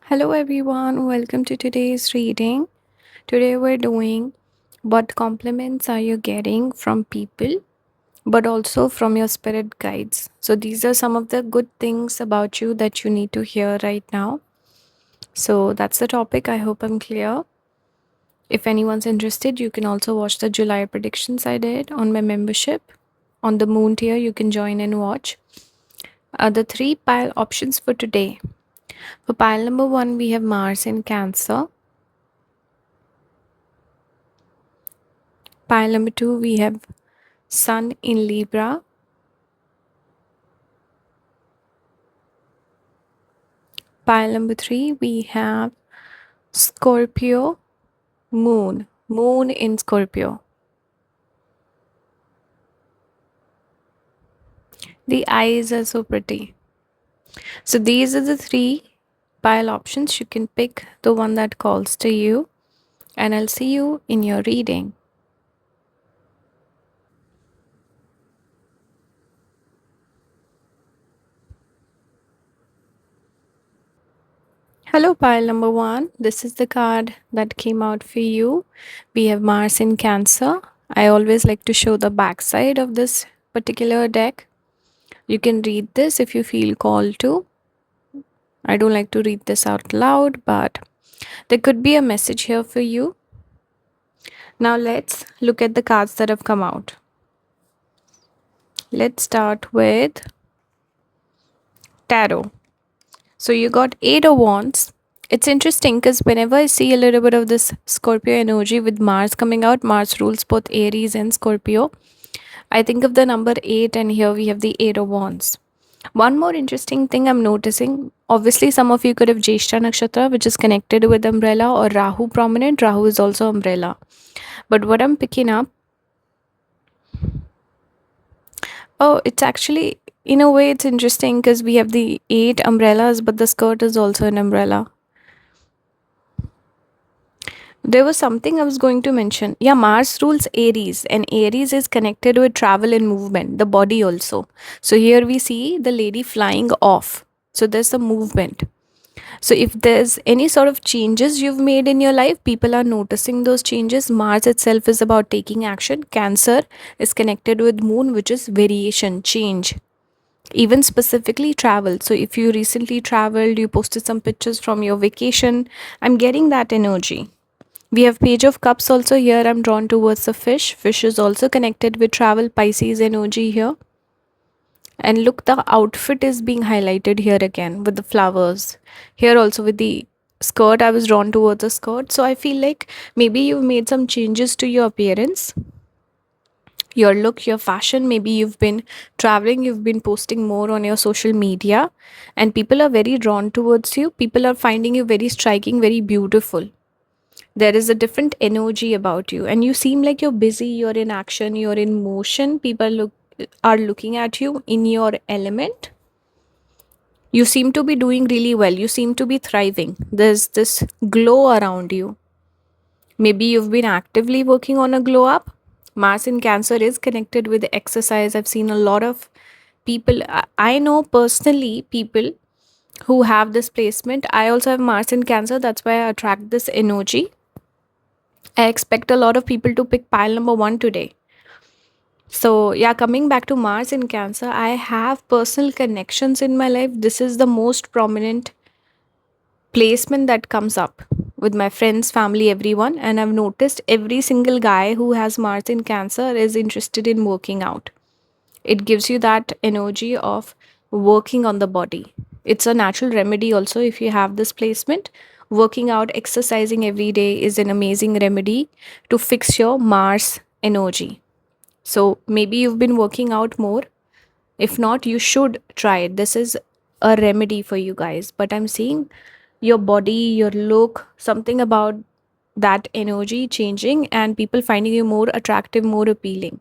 Hello everyone, welcome to today's reading. Today we're doing what compliments are you getting from people but also from your spirit guides. So these are some of the good things about you that you need to hear right now. So that's the topic. I hope I'm clear. If anyone's interested, you can also watch the July predictions I did on my membership. On the moon tier, you can join and watch. The three pile options for today. For pile number 1, we have Mars in Cancer. Pile number 2, we have Sun in Libra. Pile number 3, we have Scorpio, Moon in Scorpio. The eyes are so pretty. So these are the three pile options. You can pick the one that calls to you, and I'll see you in your reading. Hello, pile number 1. This is the card that came out for you. We have Mars in Cancer. I always like to show the backside of this particular deck. You can read this if you feel called to. I don't like to read this out loud, but there could be a message here for you. Now let's look at the cards that have come out. Let's start with Tarot. So you got 8 of Wands. It's interesting because whenever I see a little bit of this Scorpio energy with Mars coming out, Mars rules both Aries and Scorpio. I think of the number 8, and here we have the 8 of Wands. One more interesting thing I'm noticing, obviously some of you could have Jeshta Nakshatra, which is connected with umbrella, or Rahu prominent. Rahu is also umbrella. But what I'm picking up, oh, it's actually, in a way, it's interesting because we have the 8 umbrellas, but the skirt is also an umbrella. There was something I was going to mention. Yeah, Mars rules Aries, and Aries is connected with travel and movement, the body also. So here we see the lady flying off. So there's a movement. So if there's any sort of changes you've made in your life, people are noticing those changes. Mars itself is about taking action. Cancer is connected with Moon, which is variation, change. Even specifically travel. So if you recently traveled, you posted some pictures from your vacation, I'm getting that energy. We have Page of Cups also here. I'm drawn towards the fish. Fish is also connected with travel, Pisces energy here. And look, the outfit is being highlighted here again with the flowers. Here also with the skirt, I was drawn towards the skirt. So I feel like maybe you've made some changes to your appearance, your look, your fashion. Maybe you've been traveling, you've been posting more on your social media, and people are very drawn towards you. People are finding you very striking, very beautiful. There is a different energy about you, and you seem like you're busy, you're in action, you're in motion. People are looking at you in your element. You seem to be doing really well, you seem to be thriving. There's this glow around you. Maybe you've been actively working on a glow up. Mars in Cancer is connected with exercise. I've seen a lot of people, I know personally people who have this placement. I also have Mars in Cancer, that's why I attract this energy. I expect a lot of people to pick pile number 1 today. So, yeah, coming back to Mars in Cancer, I have personal connections in my life. This is the most prominent placement that comes up with my friends, family, everyone. And I've noticed every single guy who has Mars in Cancer is interested in working out. It gives you that energy of working on the body. It's a natural remedy also if you have this placement. Working out, exercising every day is an amazing remedy to fix your Mars energy. So maybe you've been working out more. If not, you should try it. This is a remedy for you guys. But I'm seeing your body, your look, something about that energy changing and people finding you more attractive, more appealing.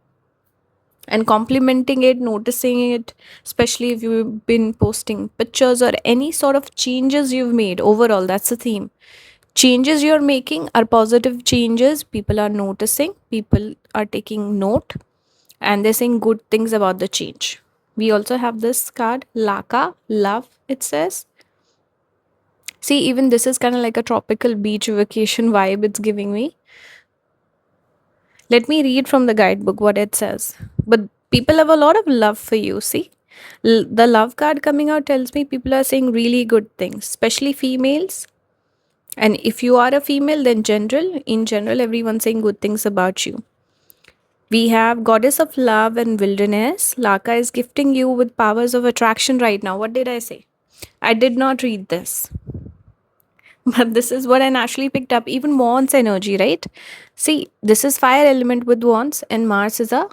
And complimenting it, noticing it, especially if you've been posting pictures or any sort of changes you've made overall. That's the theme. Changes you're making are positive changes. People are noticing, people are taking note, and they're saying good things about the change. We also have this card, Laka, love, it says. See, even this is kind of like a tropical beach vacation vibe it's giving me. Let me read from the guidebook what it says. But people have a lot of love for you, see? The love card coming out tells me people are saying really good things, especially females. And if you are a female, then in general, everyone's saying good things about you. We have Goddess of Love and Wilderness. Laka is gifting you with powers of attraction right now. What did I say? I did not read this. But this is what I naturally picked up. Even Wands energy, right? See, this is fire element with Wands, and Mars is a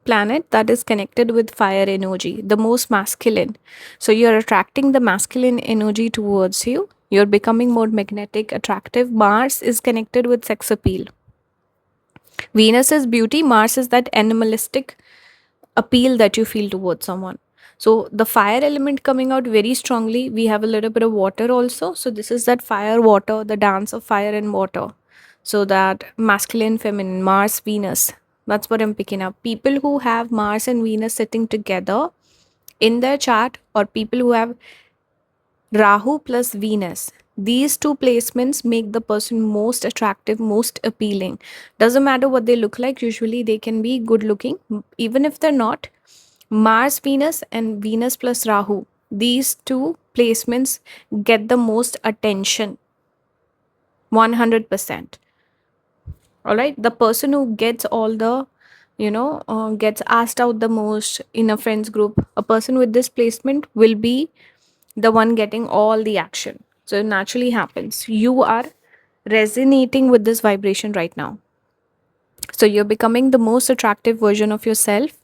planet that is connected with fire energy, the most masculine. So you're attracting the masculine energy towards you. You're becoming more magnetic, attractive. Mars is connected with sex appeal. Venus is beauty, Mars is that animalistic appeal that you feel towards someone. So the fire element coming out very strongly. We have a little bit of water also. So this is that fire water, the dance of fire and water. So that masculine, feminine, Mars, Venus. That's what I'm picking up. People who have Mars and Venus sitting together in their chart, or people who have Rahu plus Venus. These two placements make the person most attractive, most appealing. Doesn't matter what they look like, usually they can be good looking. Even if they're not, Mars, Venus, and Venus plus Rahu, these two placements get the most attention. 100%. All right. The person who gets all the, gets asked out the most in a friends group, a person with this placement will be the one getting all the action. So it naturally happens. You are resonating with this vibration right now. So you're becoming the most attractive version of yourself.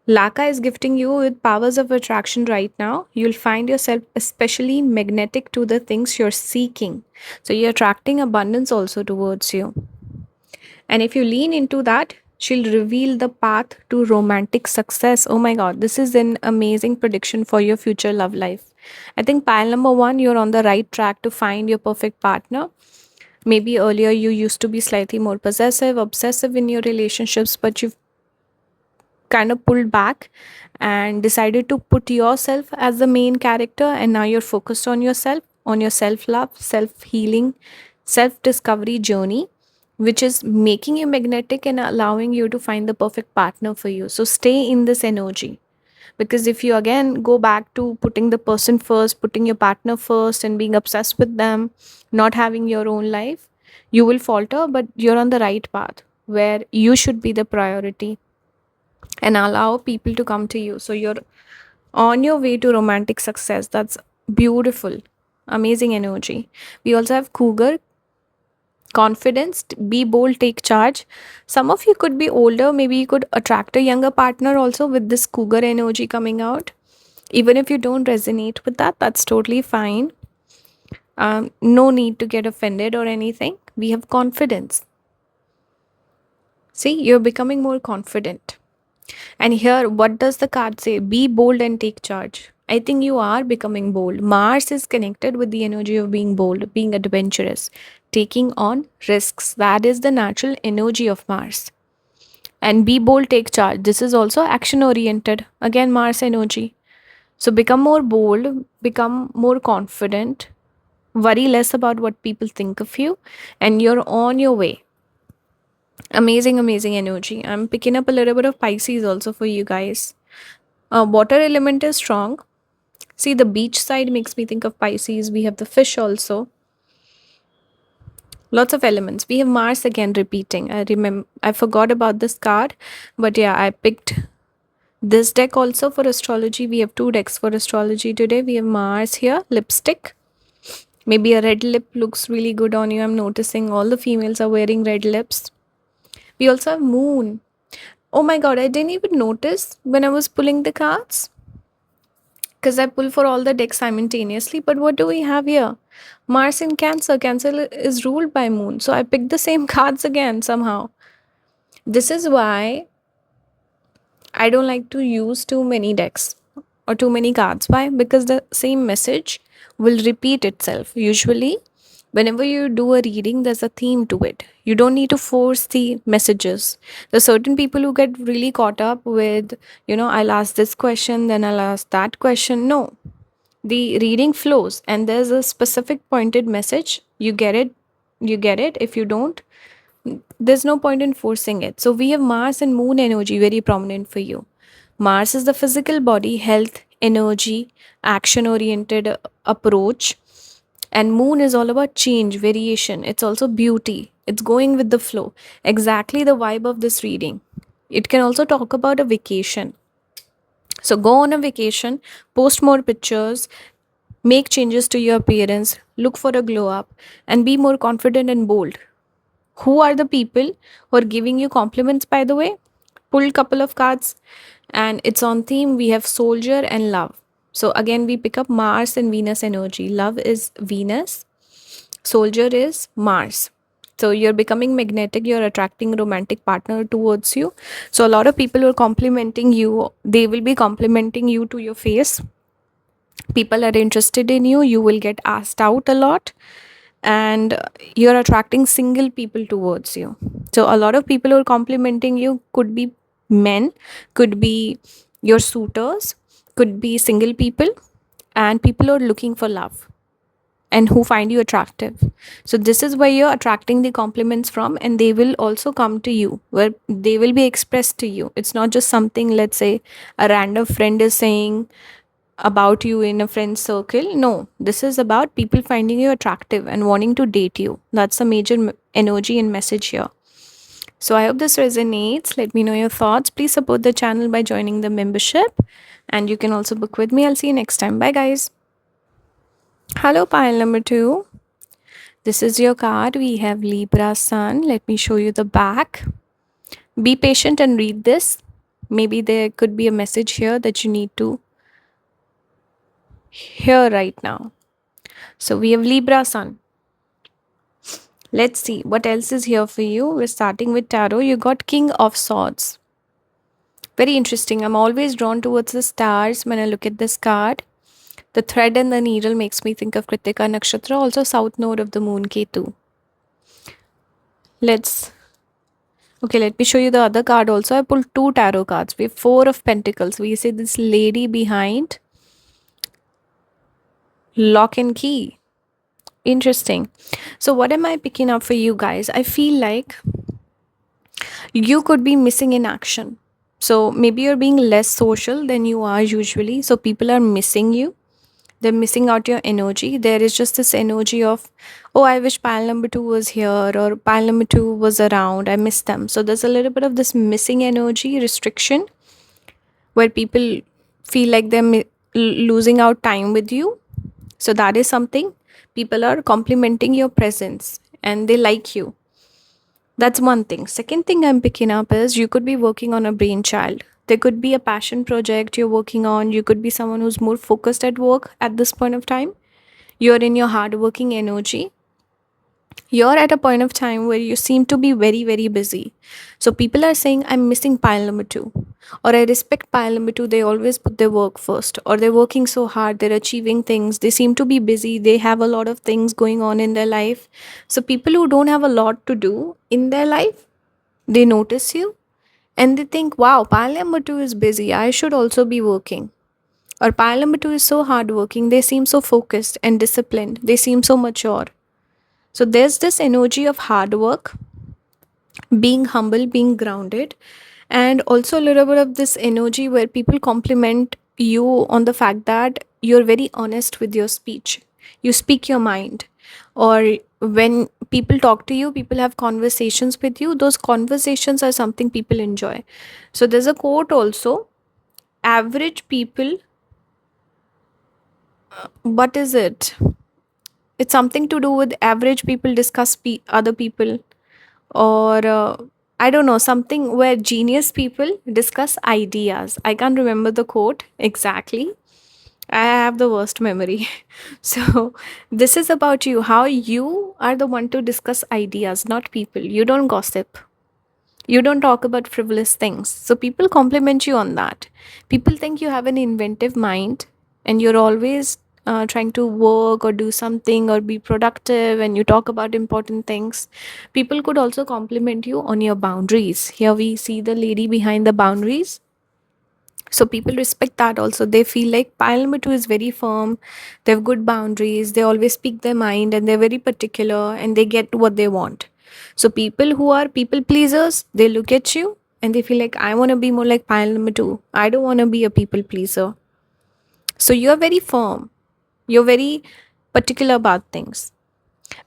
Laka is gifting you with powers of attraction right now. You'll find yourself especially magnetic to the things you're seeking. So you're attracting abundance also towards you. And if you lean into that, she'll reveal the path to romantic success. Oh my God, this is an amazing prediction for your future love life. I think pile number one, you're on the right track to find your perfect partner. Maybe earlier you used to be slightly more possessive, obsessive in your relationships, but you've kind of pulled back and decided to put yourself as the main character, and now you're focused on yourself, on your self love, self healing, self discovery journey, which is making you magnetic and allowing you to find the perfect partner for you. So stay in this energy, because if you again go back to putting the person first, putting your partner first, and being obsessed with them, not having your own life, you will falter. But you're on the right path where you should be the priority and allow people to come to you. So you're on your way to romantic success. That's beautiful. Amazing energy. We also have Cougar, confidence, be bold, take charge. Some of you could be older, maybe you could attract a younger partner also with this Cougar energy coming out. Even if you don't resonate with that, that's totally fine. No need to get offended or anything. We have confidence. See, you're becoming more confident. And here, what does the card say? Be bold and take charge. I think you are becoming bold. Mars is connected with the energy of being bold, being adventurous, taking on risks. That is the natural energy of Mars. And be bold, take charge. This is also action oriented. Again, Mars energy. So become more bold, become more confident, worry less about what people think of you, and you're on your way. Amazing, amazing energy. I'm picking up a little bit of Pisces also for you guys. Water element is strong. See, the beach side makes me think of Pisces. We have the fish also. Lots of elements. We have Mars again repeating. I forgot about this card, but yeah, I picked this deck also for astrology. We have two decks for astrology today. We have Mars here, lipstick. Maybe a red lip looks really good on you. I'm noticing all the females are wearing red lips. We also have Moon. Oh my God, I didn't even notice when I was pulling the cards, because I pull for all the decks simultaneously. But what do we have here? Mars in Cancer. Cancer is ruled by Moon. So I picked the same cards again somehow. This is why I don't like to use too many decks or too many cards. Why? Because the same message will repeat itself. Usually, whenever you do a reading, there's a theme to it. You don't need to force the messages. There's certain people who get really caught up with, I'll ask this question, then I'll ask that question. No. The reading flows and there's a specific pointed message. You get it. If you don't, there's no point in forcing it. So we have Mars and Moon energy very prominent for you. Mars is the physical body, health, energy, action oriented approach. And Moon is all about change, variation. It's also beauty. It's going with the flow. Exactly the vibe of this reading. It can also talk about a vacation. So go on a vacation, post more pictures, make changes to your appearance, look for a glow up, and be more confident and bold. Who are the people who are giving you compliments, by the way? Pull couple of cards, and it's on theme. We have soldier and love. So again, we pick up Mars and Venus energy. Love is Venus, soldier is Mars. So you're becoming magnetic, you're attracting a romantic partner towards you. So a lot of people who are complimenting you, they will be complimenting you to your face. People are interested in you, you will get asked out a lot, and you're attracting single people towards you. So a lot of people who are complimenting you could be men, could be your suitors, could be single people, and people who are looking for love and who find you attractive. So this is where you're attracting the compliments from, and they will also come to you, where they will be expressed to you. It's not just something, let's say, a random friend is saying about you in a friend circle. No, this is about people finding you attractive and wanting to date you. That's a major energy and message here. So I hope this resonates. Let me know your thoughts. Please support the channel by joining the membership, and you can also book with me. I'll see you next time. Bye, guys. Hello, pile number 2. This is your card. We have Libra Sun. Let me show you the back. Be patient and read this. Maybe there could be a message here that you need to hear right now. So we have Libra Sun. Let's see what else is here for you. We're starting with tarot. You got King of Swords. Very interesting. I'm always drawn towards the stars when I look at this card. The thread and the needle makes me think of Kritika Nakshatra, also south node of the moon Ketu. Okay, let me show you the other card also. I pulled 2 tarot cards. We have 4 of Pentacles. We see this lady behind. Lock and key. Interesting. So what am I picking up for you guys? I feel like you could be missing in action. So maybe you're being less social than you are usually. So people are missing you. They're missing out your energy. There is just this energy of, oh, I wish pile number 2 was here, or pile number 2 was around. I miss them. So there's a little bit of this missing energy restriction where people feel like they're losing out time with you. So that is something. People are complimenting your presence and they like you. That's one thing. Second thing I'm picking up is you could be working on a brainchild. There could be a passion project you're working on. You could be someone who's more focused at work at this point of time. You're in your hardworking energy. You're at a point of time where you seem to be very, very busy. So people are saying, I'm missing pile number 2. Or I respect pile number 2. They always put their work first. Or they're working so hard. They're achieving things. They seem to be busy. They have a lot of things going on in their life. So people who don't have a lot to do in their life, they notice you and they think, wow, pile number 2 is busy. I should also be working. Or pile number 2 is so hardworking. They seem so focused and disciplined. They seem so mature. So there's this energy of hard work, being humble, being grounded, and also a little bit of this energy where people compliment you on the fact that you're very honest with your speech. You speak your mind. Or when people talk to you, people have conversations with you, those conversations are something people enjoy. So there's a quote also, average people, what is it? It's something to do with average people discuss other people, or I don't know, something where genius people discuss ideas. I can't remember the quote exactly. I have the worst memory. So, this is about you, how you are the one to discuss ideas, not people. You don't gossip. You don't talk about frivolous things. So, people compliment you on that. People think you have an inventive mind and you're always trying to work or do something or be productive, and you talk about important things. People could also compliment you on your boundaries. Here we see the lady behind the boundaries. So people respect that also. They feel like pile number two is very firm, they have good boundaries, they always speak their mind, and they're very particular, and they get what they want. So people who are people pleasers, they look at you and they feel like, I want to be more like pile number two. I don't want to be a people pleaser. So you're very firm. You're very particular about things.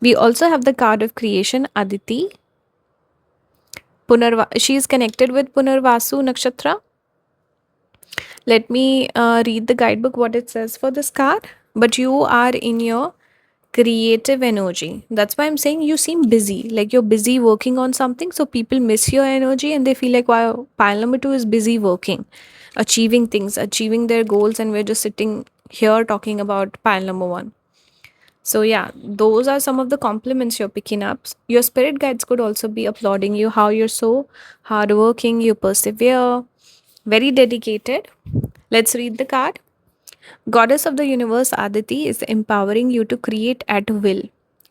We also have the card of creation, Aditi. She is connected with Punarvasu Nakshatra. Let me read the guidebook what it says for this card. But you are in your creative energy. That's why I'm saying you seem busy, like you're busy working on something. So people miss your energy and they feel like, wow, pile number two is busy working, achieving things, achieving their goals, and we're just sitting here talking about pile number one. So, yeah, those are some of the compliments you're picking up. Your spirit guides could also be applauding you, how you're so hardworking, you persevere, very dedicated. Let's read the card. Goddess of the universe Aditi is empowering you to create at will.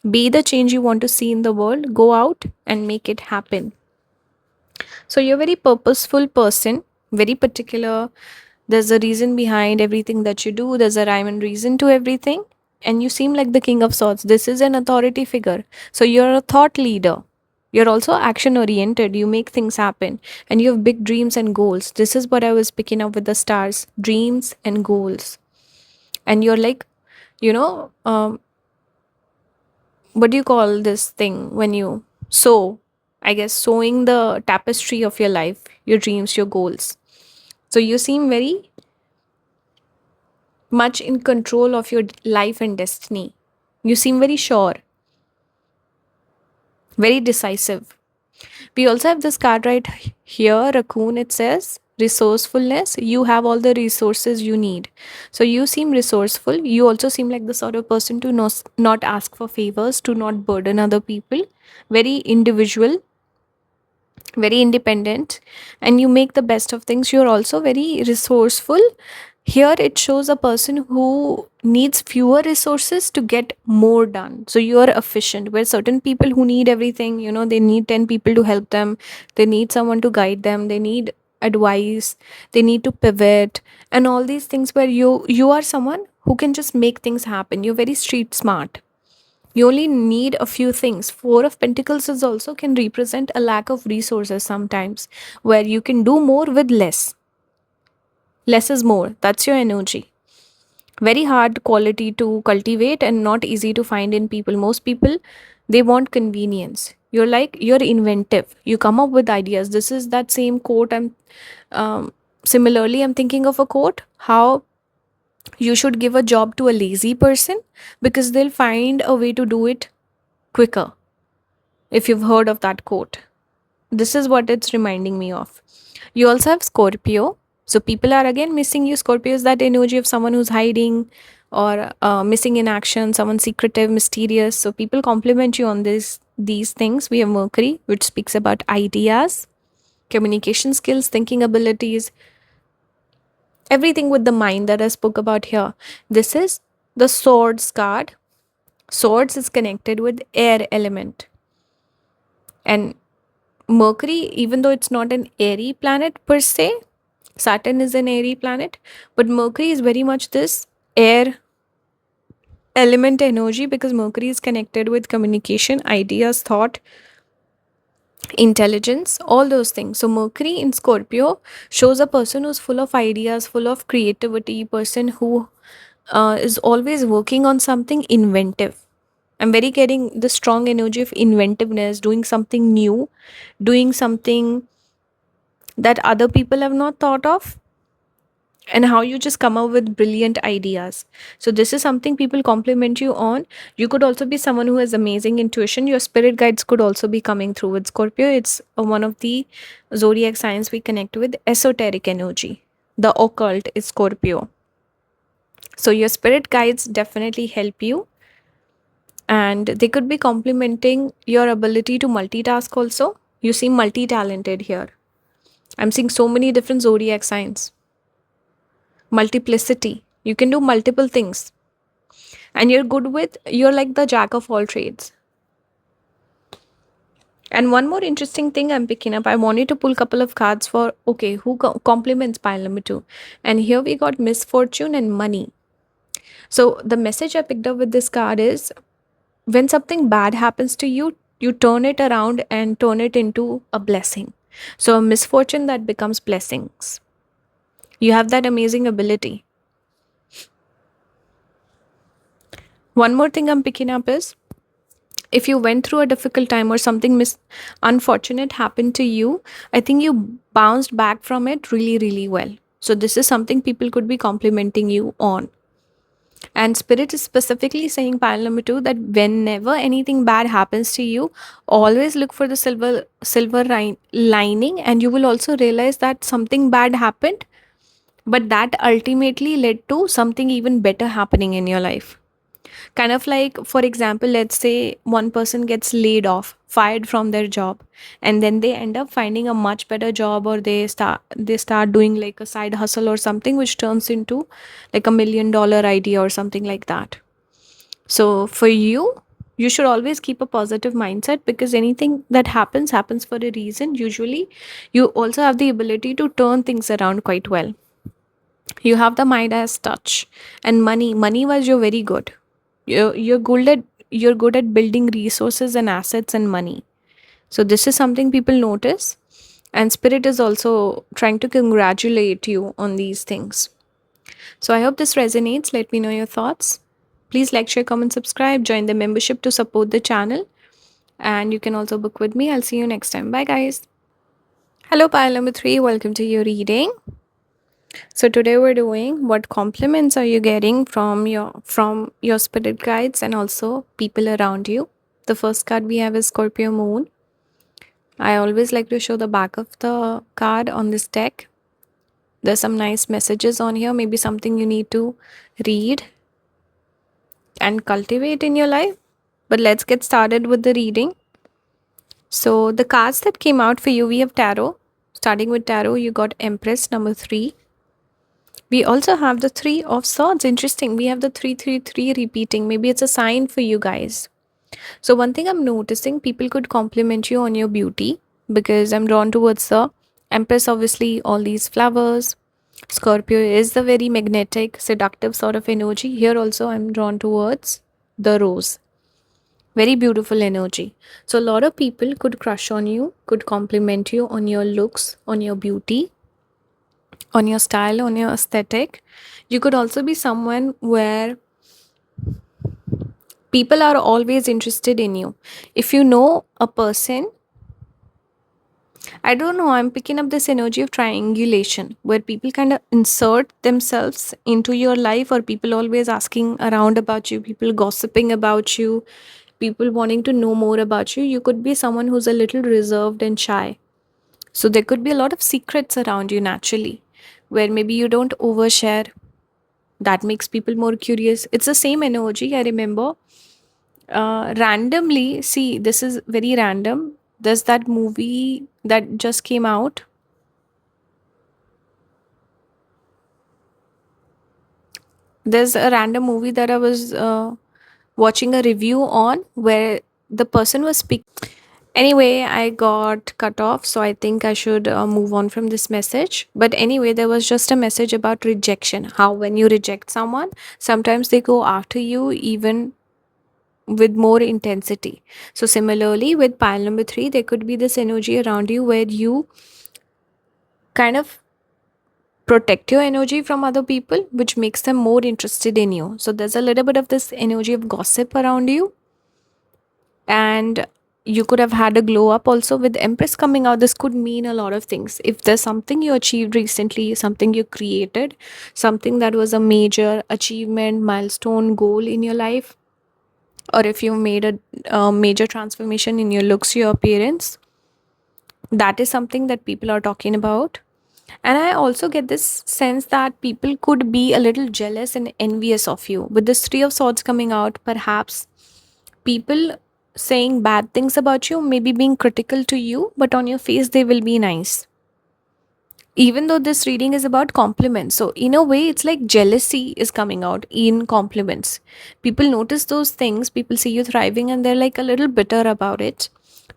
Be the change you want to see in the world, go out and make it happen. So you're a very purposeful person, very particular. There's a reason behind everything that you do, there's a rhyme and reason to everything. And you seem like the king of swords. This is an authority figure. So you're a thought leader. You're also action oriented. You make things happen. And you have big dreams and goals. This is what I was picking up with the stars, dreams and goals. And you're like, you know, what do you call this thing when you sew? I guess sewing the tapestry of your life, your dreams, your goals. So you seem very much in control of your life and destiny. You seem very sure, very decisive. We also have this card right here, raccoon. It says resourcefulness. You have all the resources you need. So you seem resourceful. You also seem like the sort of person to not ask for favors, to not burden other people. Very individual, very independent, and you make the best of things. You're also very resourceful. Here it shows a person who needs fewer resources to get more done. So you're efficient, where certain people who need everything, they need 10 people to help them, they need someone to guide them, they need advice, they need to pivot, and all these things, where you are someone who can just make things happen. You're very street smart. You only need a few things. Four of Pentacles is also can represent a lack of resources sometimes, where you can do more with less. Less is more. That's your energy. Very hard quality to cultivate and not easy to find in people. Most people, they want convenience. You're inventive. You come up with ideas. This is that same quote. Similarly, I'm thinking of a quote. How you should give a job to a lazy person because they'll find a way to do it quicker. If you've heard of that quote, this is what it's reminding me of. You also have Scorpio. So people are again missing you. Scorpio is that energy of someone who's hiding or missing in action, someone secretive, mysterious. So people compliment you on these things. We have Mercury, which speaks about ideas, communication skills, thinking abilities, everything with the mind that I spoke about here. This is the Swords card. Swords is connected with air element. And Mercury, even though it's not an airy planet per se, Saturn is an airy planet, but Mercury is very much this air element energy, because Mercury is connected with communication, ideas, thought, intelligence, all those things. So Mercury in Scorpio shows a person who's full of ideas, full of creativity, person who is always working on something inventive. I'm very getting the strong energy of inventiveness, doing something new, doing something that other people have not thought of, and how you just come up with brilliant ideas. So this is something people compliment you on. You could also be someone who has amazing intuition. Your spirit guides could also be coming through with Scorpio. It's one of the zodiac signs we connect with esoteric energy. The occult is Scorpio. So your spirit guides definitely help you, and they could be complimenting your ability to multitask also. You seem multi-talented here. I'm seeing so many different zodiac signs. Multiplicity. You can do multiple things. And you're like the jack of all trades. And one more interesting thing I'm picking up, I wanted to pull a couple of cards for, okay, who complements pile number two. And here we got misfortune and money. So the message I picked up with this card is, when something bad happens to you, you turn it around and turn it into a blessing. So a misfortune that becomes blessings. You have that amazing ability. One more thing I'm picking up is, if you went through a difficult time or something unfortunate happened to you, I think you bounced back from it really, really well. So this is something people could be complimenting you on. And spirit is specifically saying, pile number two, that whenever anything bad happens to you, always look for the lining, and you will also realize that something bad happened, but that ultimately led to something even better happening in your life. Kind of like, for example, let's say one person gets laid off, fired from their job, and then they end up finding a much better job, or they start doing like a side hustle or something, which turns into like $1 million idea or something like that. So for you should always keep a positive mindset, because anything that happens for a reason. Usually you also have the ability to turn things around quite well. You have the Midas touch. And money wise, you're very good. You're good at building resources and assets and money. So this is something people notice, and spirit is also trying to congratulate you on these things. So I hope this resonates. Let me know your thoughts. Please like, share, comment, subscribe, join the membership to support the channel, and you can also book with me. I'll see you next time. Bye guys. Hello pile number 3, welcome to your reading. So today we're doing, what compliments are you getting from your spirit guides and also people around you. The first card we have is Scorpio Moon. I always like to show the back of the card on this deck. There's some nice messages on here, maybe something you need to read and cultivate in your life. But let's get started with the reading. So the cards that came out for you, we have Tarot. Starting with Tarot, you got Empress number 3. We also have the 3 of Swords. Interesting. We have the 333 repeating. Maybe it's a sign for you guys. So one thing I'm noticing, people could compliment you on your beauty, because I'm drawn towards the Empress, obviously, all these flowers. Scorpio is the very magnetic, seductive sort of energy. Here also I'm drawn towards the rose. Very beautiful energy. So a lot of people could crush on you, could compliment you on your looks, on your beauty, on your style, on your aesthetic. You could also be someone where people are always interested in you. If you know a person, I don't know, I'm picking up this energy of triangulation, where people kind of insert themselves into your life, or people always asking around about you, people gossiping about you, people wanting to know more about you. You could be someone who's a little reserved and shy. So there could be a lot of secrets around you naturally, where maybe you don't overshare. That makes people more curious. It's the same energy. I remember randomly, see, this is very random. There's that movie that just came out. There's a random movie that I was watching a review on, where the person was speaking. Anyway, I got cut off, so I think I should move on from this message. But anyway, there was just a message about rejection. How when you reject someone, sometimes they go after you even with more intensity. So similarly, with pile number 3, there could be this energy around you where you kind of protect your energy from other people, which makes them more interested in you. So there's a little bit of this energy of gossip around you. And you could have had a glow up also. With Empress coming out, this could mean a lot of things. If there's something you achieved recently, something you created, something that was a major achievement, milestone, goal in your life, or if you made a major transformation in your looks, your appearance, that is something that people are talking about. And I also get this sense that people could be a little jealous and envious of you. With this 3 of Swords coming out, perhaps people saying bad things about you, maybe being critical to you, but on your face they will be nice. Even though this reading is about compliments. So in a way, it's like jealousy is coming out in compliments. People notice those things, people see you thriving, and they're like a little bitter about it.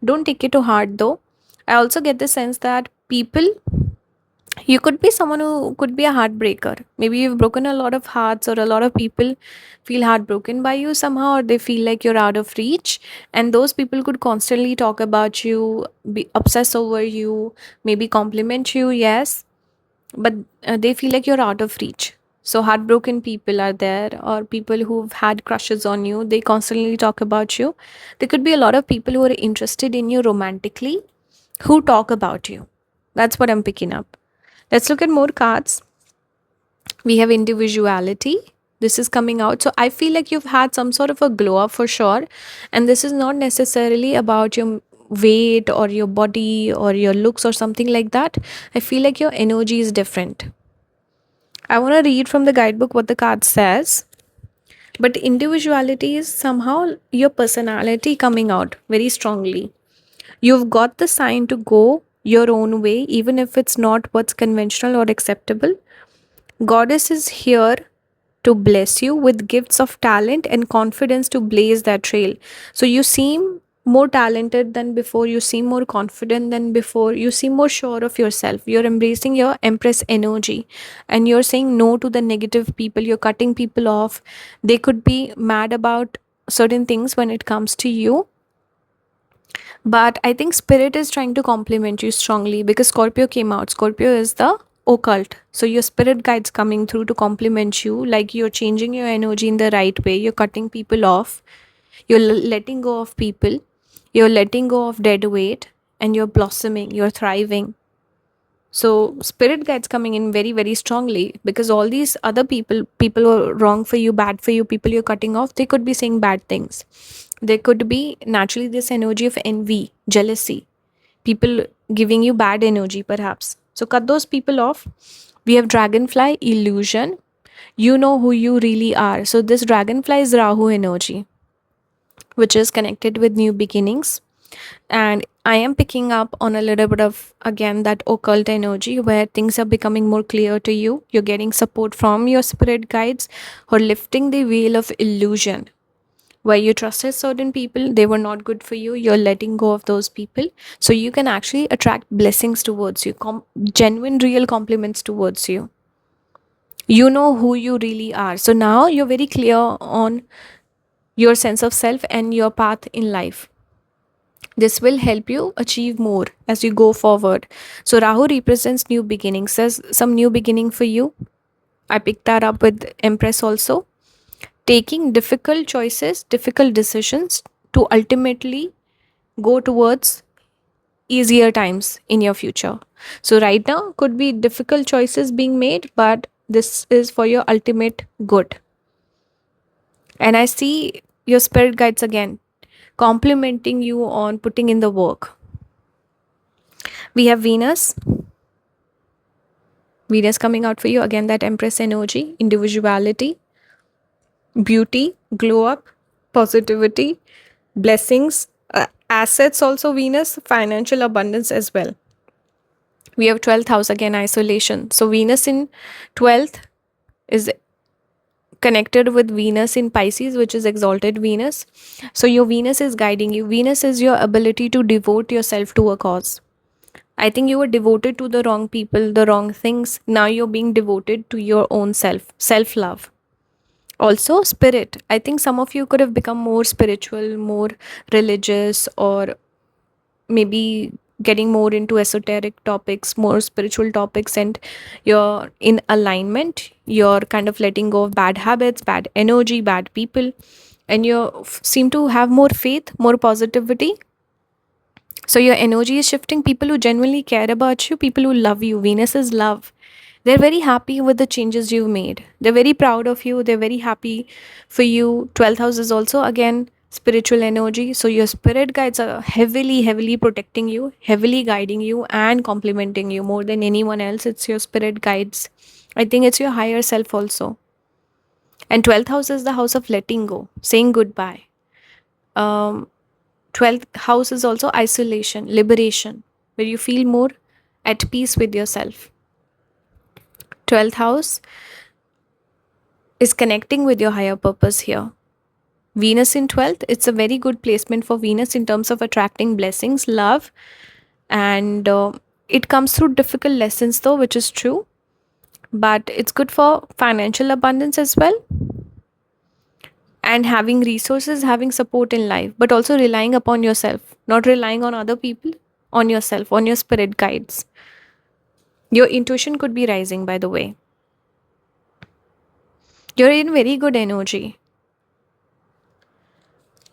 Don't take it to heart though. I also get the sense that people, you could be someone who could be a heartbreaker. Maybe you've broken a lot of hearts, or a lot of people feel heartbroken by you somehow, or they feel like you're out of reach. And those people could constantly talk about you, be obsess over you, maybe compliment you, yes, but they feel like you're out of reach. So heartbroken people are there, or people who've had crushes on you, they constantly talk about you. There could be a lot of people who are interested in you romantically, who talk about you. That's what I'm picking up. Let's look at more cards. We have individuality. This is coming out. So I feel like you've had some sort of a glow up for sure. And this is not necessarily about your weight or your body or your looks or something like that. I feel like your energy is different. I want to read from the guidebook what the card says. But individuality is somehow your personality coming out very strongly. You've got the sign to go your own way, even if it's not what's conventional or acceptable. Goddess is here to bless you with gifts of talent and confidence to blaze that trail. So you seem more talented than before, you seem more confident than before, you seem more sure of yourself. You're embracing your Empress energy, and you're saying no to the negative people, you're cutting people off. They could be mad about certain things when it comes to you, but I think spirit is trying to compliment you strongly because Scorpio came out. Scorpio is the occult. So your spirit guides coming through to compliment you, like you're changing your energy in the right way. You're cutting people off. You're letting go of people. You're letting go of dead weight, and you're blossoming. You're thriving. So spirit guides coming in very, very strongly, because all these other people who are wrong for you, bad for you, people you're cutting off, they could be saying bad things. There could be naturally this energy of envy, jealousy, people giving you bad energy perhaps. So cut those people off. We have dragonfly illusion. You know who you really are. So this dragonfly is Rahu energy, which is connected with new beginnings. And I am picking up on a little bit of, again, that occult energy where things are becoming more clear to you. You're getting support from your spirit guides, who are lifting the veil of illusion. Where you trusted certain people, they were not good for you, you're letting go of those people. So you can actually attract blessings towards you, genuine, real compliments towards you. You know who you really are. So now you're very clear on your sense of self and your path in life. This will help you achieve more as you go forward. So Rahu represents new beginnings. There's some new beginning for you. I picked that up with Empress also. Taking difficult choices, difficult decisions to ultimately go towards easier times in your future. So right now could be difficult choices being made, but this is for your ultimate good. And I see your spirit guides again complimenting you on putting in the work. We have Venus coming out for you again, that Empress energy, individuality, beauty, glow up, positivity, blessings, assets also. Venus, financial abundance as well. We have 12th house again, isolation. So Venus in 12th is connected with Venus in Pisces, which is exalted Venus. So your Venus is guiding you. Venus is your ability to devote yourself to a cause. I think you were devoted to the wrong people, the wrong things. Now you're being devoted to your own self love. Also, spirit. I think some of you could have become more spiritual, more religious, or maybe getting more into esoteric topics, more spiritual topics, and you're in alignment. You're kind of letting go of bad habits, bad energy, bad people, and you seem to have more faith, more positivity. So your energy is shifting. People who genuinely care about you, people who love you, Venus is love. They're very happy with the changes you've made. They're very proud of you. They're very happy for you. 12th house is also again spiritual energy. So your spirit guides are heavily, heavily protecting you, heavily guiding you, and complimenting you more than anyone else. It's your spirit guides. I think it's your higher self also. And 12th house is the house of letting go, saying goodbye. 12th house is also isolation, liberation, where you feel more at peace with yourself. 12th house is connecting with your higher purpose here. Venus in 12th, it's a very good placement for Venus in terms of attracting blessings, love, and it comes through difficult lessons though, which is true, but it's good for financial abundance as well, and having resources, having support in life, but also relying upon yourself, not relying on other people, on yourself, on your spirit guides. Your intuition could be rising, by the way. You're in very good energy.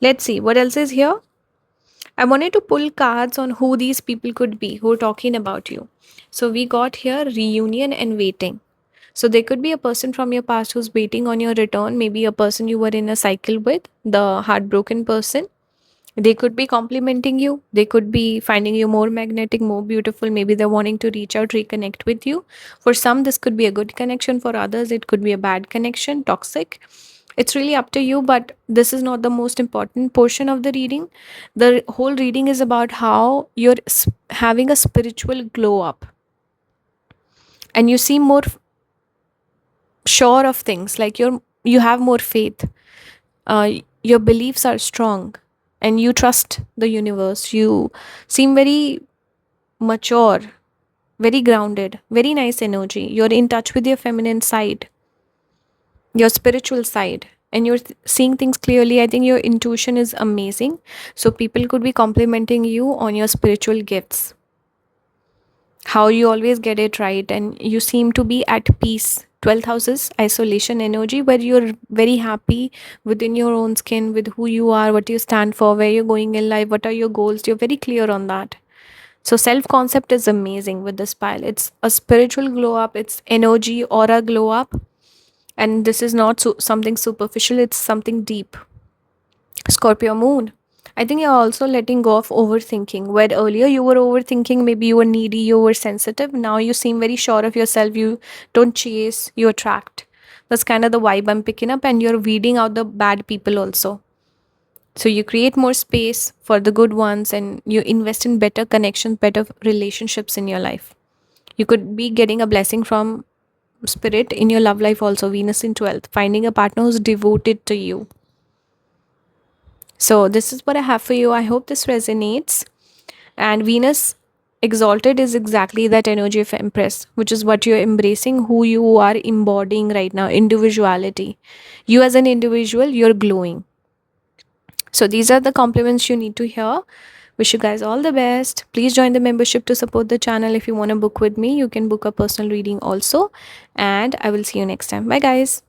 Let's see what else is here. I wanted to pull cards on who these people could be who are talking about you. So we got here reunion and waiting. So there could be a person from your past who's waiting on your return, maybe a person you were in a cycle with, the heartbroken person. They could be complimenting you. They could be finding you more magnetic, more beautiful. Maybe they're wanting to reach out, reconnect with you. For some, this could be a good connection. For others, it could be a bad connection, toxic. It's really up to you, but this is not the most important portion of the reading. The whole reading is about how you're having a spiritual glow up and you seem more sure of things, like you have more faith. Your beliefs are strong and you trust the universe. You seem very mature, very grounded, very nice energy. You're in touch with your feminine side, your spiritual side, and you're seeing things clearly. I think your intuition is amazing. So people could be complimenting you on your spiritual gifts, how you always get it right, and you seem to be at peace. 12th house is isolation energy, where you're very happy within your own skin with who you are, what you stand for, where you're going in life, what are your goals. You're very clear on that. So self concept is amazing with this pile. It's a spiritual glow up, it's energy aura glow up, and this is not something superficial, it's something deep. Scorpio moon. I think you're also letting go of overthinking. Where earlier you were overthinking, maybe you were needy, you were sensitive. Now you seem very sure of yourself. You don't chase, you attract. That's kind of the vibe I'm picking up, and you're weeding out the bad people also. So you create more space for the good ones and you invest in better connections, better relationships in your life. You could be getting a blessing from spirit in your love life also. Venus in 12th, finding a partner who's devoted to you. So this is what I have for you. I hope this resonates. And Venus exalted is exactly that energy of Empress, which is what you're embracing, who you are embodying right now, individuality. You as an individual, you're glowing. So these are the compliments you need to hear. Wish you guys all the best. Please join the membership to support the channel. If you want to book with me, you can book a personal reading also. And I will see you next time. Bye guys.